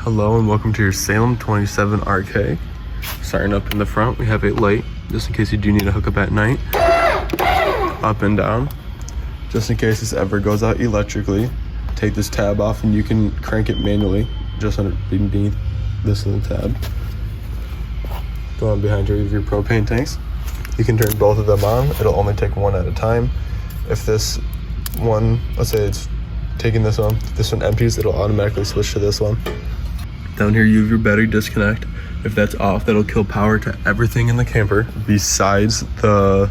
Hello and welcome to your Salem 27RK. Starting up in the front, we have a light, just in case you do need to hook up at night. Up and down, just in case this ever goes out electrically. Take this tab off and you can crank it manually, just underneath this little tab. Go on behind your propane tanks. You can turn both of them on. It'll only take one at a time. If this one, let's say it's taking this one empties, it'll automatically switch to this one. Down here you have your battery disconnect. If that's off, that'll kill power to everything in the camper besides the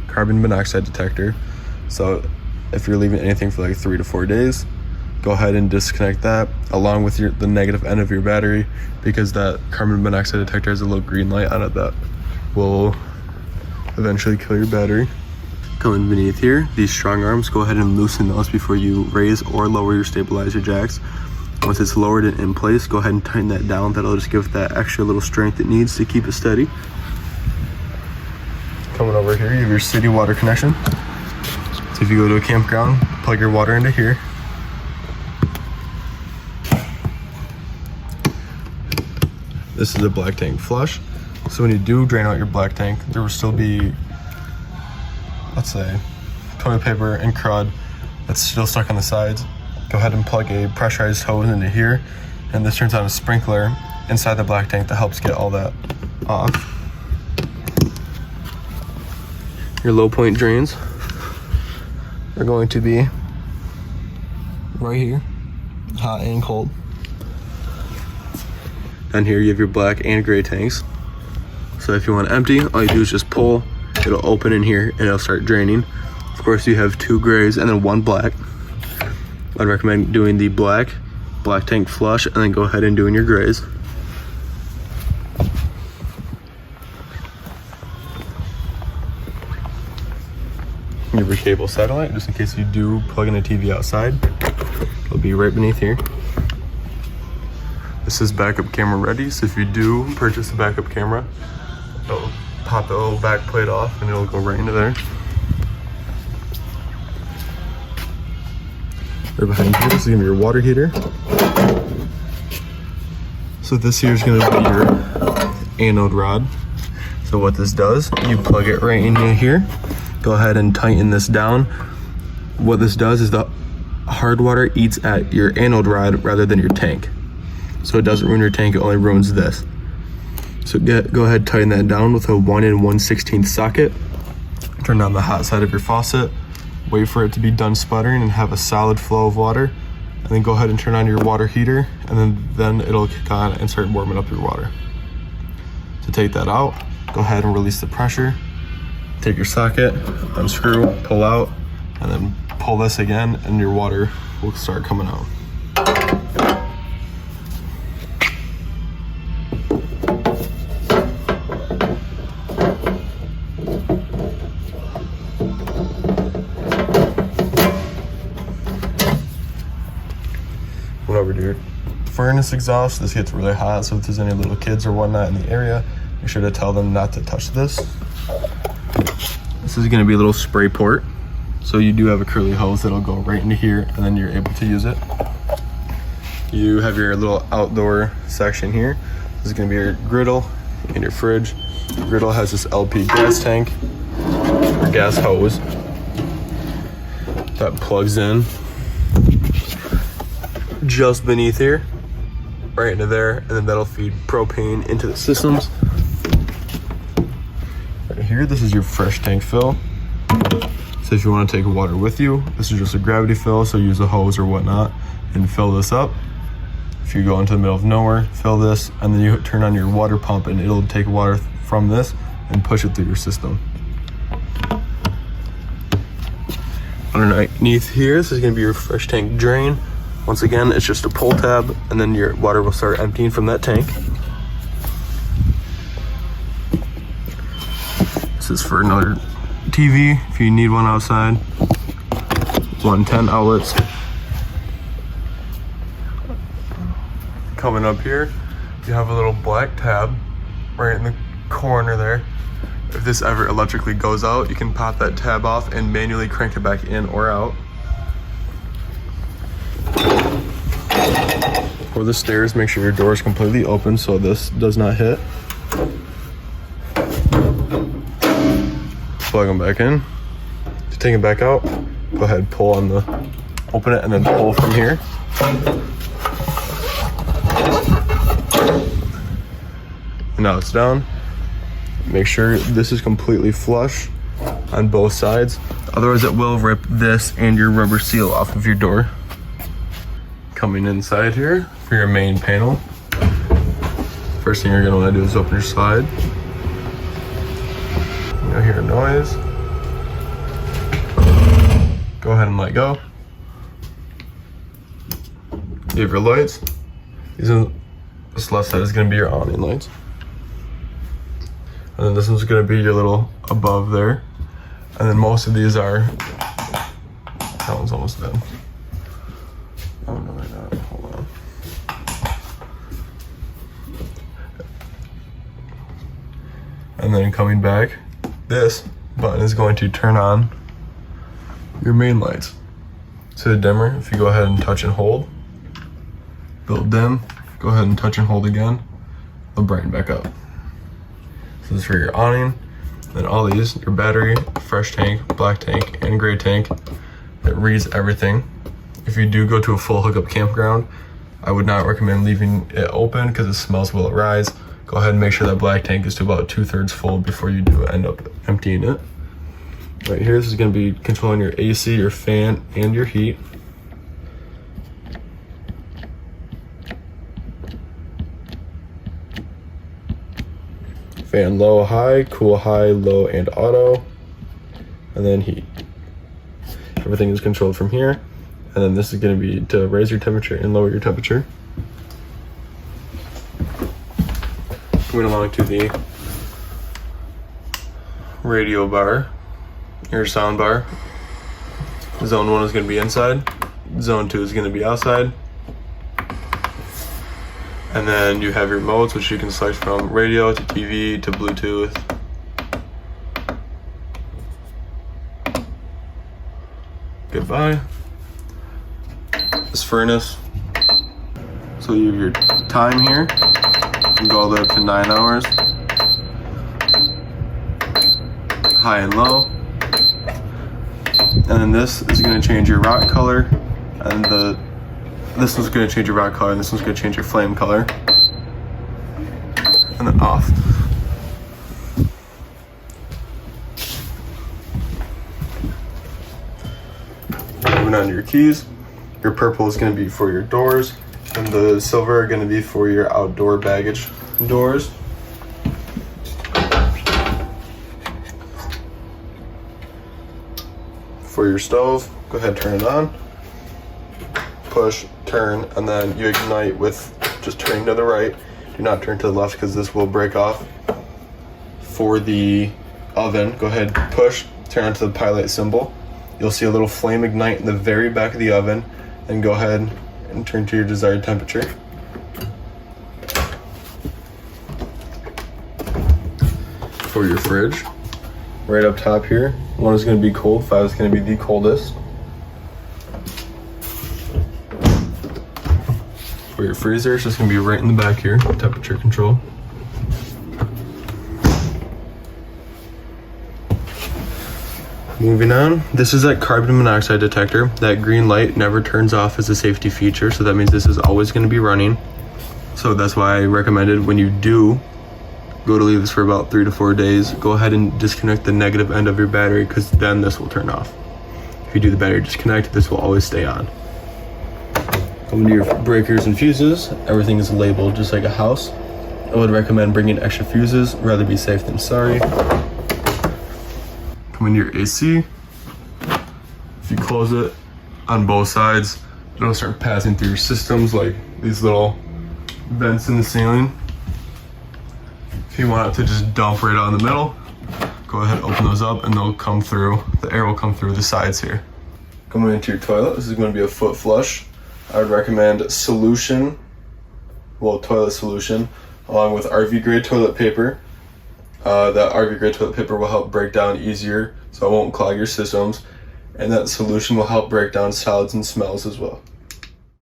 carbon monoxide detector. So if you're leaving anything for like 3 to 4 days, go ahead and disconnect that along with the negative end of your battery, because that carbon monoxide detector has a little green light on it that will eventually kill your battery. Coming beneath here, these strong arms, go ahead and loosen those before you raise or lower your stabilizer jacks. Once it's lowered and in place, go ahead and tighten that down. That'll just give it that extra little strength it needs to keep it steady. Coming over here, you have your city water connection. So if you go to a campground, plug your water into here. This is a black tank flush. So when you do drain out your black tank, there will still be, let's say, toilet paper and crud that's still stuck on the sides. Go ahead and plug a pressurized hose into here, and this turns on a sprinkler inside the black tank that helps get all that off. Your low point drains are going to be right here, hot and cold. Down here you have your black and gray tanks. So if you want to empty, all you do is just pull, it'll open in here and it'll start draining. Of course you have 2 grays and then 1 black. I'd recommend doing the black tank flush and then go ahead and doing your grays. You have your cable satellite, just in case you do plug in a TV outside. It'll be right beneath here. This is backup camera ready, so if you do purchase a backup camera, it'll pop the little back plate off and it'll go right into there. Right behind here, this is gonna be your water heater. So this here is gonna be your anode rod. So what this does, you plug it right in here. Go ahead and tighten this down. What this does is the hard water eats at your anode rod rather than your tank. So it doesn't ruin your tank, it only ruins this. So go ahead, tighten that down with a 1 1/16 socket. Turn on the hot side of your faucet. Wait for it to be done sputtering and have a solid flow of water, and then go ahead and turn on your water heater, and then it'll kick on and start warming up your water. To take that out, go ahead and release the pressure. Take your socket, unscrew, pull out, and then pull this again, and your water will start coming out. Over to your furnace exhaust. This gets really hot, so if there's any little kids or whatnot in the area, make sure to tell them not to touch this. This is going to be a little spray port, so you do have a curly hose that'll go right into here, and then you're able to use it. You have your little outdoor section here. This is going to be your griddle and your fridge. The griddle has this LP gas tank or gas hose that plugs in just beneath here, right into there, and then that'll feed propane into the systems. Right here, this is your fresh tank fill. So if you want to take water with you, this is just a gravity fill, so use a hose or whatnot and fill this up. If you go into the middle of nowhere, fill this, and then you turn on your water pump and it'll take water from this and push it through your system. Underneath here, this is going to be your fresh tank drain. Once again, it's just a pull tab, and then your water will start emptying from that tank. This is for another TV, if you need one outside. 110 outlets. Coming up here, you have a little black tab right in the corner there. If this ever electrically goes out, you can pop that tab off and manually crank it back in or out. For the stairs, make sure your door is completely open so this does not hit. Plug them back in. To take it back out, go ahead, pull on the, open it and then pull from here. And now it's down. Make sure this is completely flush on both sides. Otherwise it will rip this and your rubber seal off of your door. Coming inside here for your main panel. First thing you're gonna wanna do is open your slide. You'll hear a noise. Go ahead and let go. You have your lights. This left side is gonna be your awning lights. And then this one's gonna be your little above there. And then most of these are, that one's almost dead. Oh no, right now, hold on. And then coming back, this button is going to turn on your main lights. So the dimmer, if you go ahead and touch and hold, it'll dim. Go ahead and touch and hold again, it'll brighten back up. So this is for your awning. Then all these, your battery, fresh tank, black tank, and gray tank. It reads everything. If you do go to a full hookup campground, I would not recommend leaving it open because the smells will arise. Go ahead and make sure that black tank is to about 2/3 full before you do end up emptying it. Right here, this is gonna be controlling your AC, your fan, and your heat. Fan low, high, cool, high, low, and auto. And then heat. Everything is controlled from here. And then this is gonna be to raise your temperature and lower your temperature. Going along to the radio bar, your sound bar. Zone 1 is gonna be inside. Zone 2 is gonna be outside. And then you have your modes, which you can select from radio to TV to Bluetooth. Goodbye. This furnace. So you have your time here. You can go all the way up to 9 hours. High and low. And then this is going to change your rock color. And this one's going to change your rock color. And this one's going to change your flame color. And then off. Moving on to your keys. Your purple is going to be for your doors, and the silver are going to be for your outdoor baggage doors. For your stove, go ahead and turn it on. Push, turn, and then you ignite with just turning to the right. Do not turn to the left because this will break off. For the oven, go ahead, push, turn onto the pilot symbol. You'll see a little flame ignite in the very back of the oven, and go ahead and turn to your desired temperature. For your fridge, right up top here, 1 is going to be cold, 5 is going to be the coldest. For your freezer, it's just going to be right in the back here, temperature control. Moving on, this is that carbon monoxide detector. That green light never turns off as a safety feature, so that means this is always going to be running. So that's why I recommended when you do go to leave this for about 3 to 4 days, go ahead and disconnect the negative end of your battery, because then this will turn off. If you do the battery disconnect, this will always stay on. Coming to your breakers and fuses, everything is labeled just like a house. I would recommend bringing extra fuses, rather be safe than sorry. Coming to your AC, if you close it on both sides, it'll start passing through your systems like these little vents in the ceiling. If you want it to just dump right out in the middle, go ahead, open those up, and they'll come through, the air will come through the sides here. Coming into your toilet, this is going to be a foot flush. I would recommend solution, toilet solution, along with RV grade toilet paper. That RV grade toilet paper will help break down easier, so it won't clog your systems, and that solution will help break down solids and smells as well.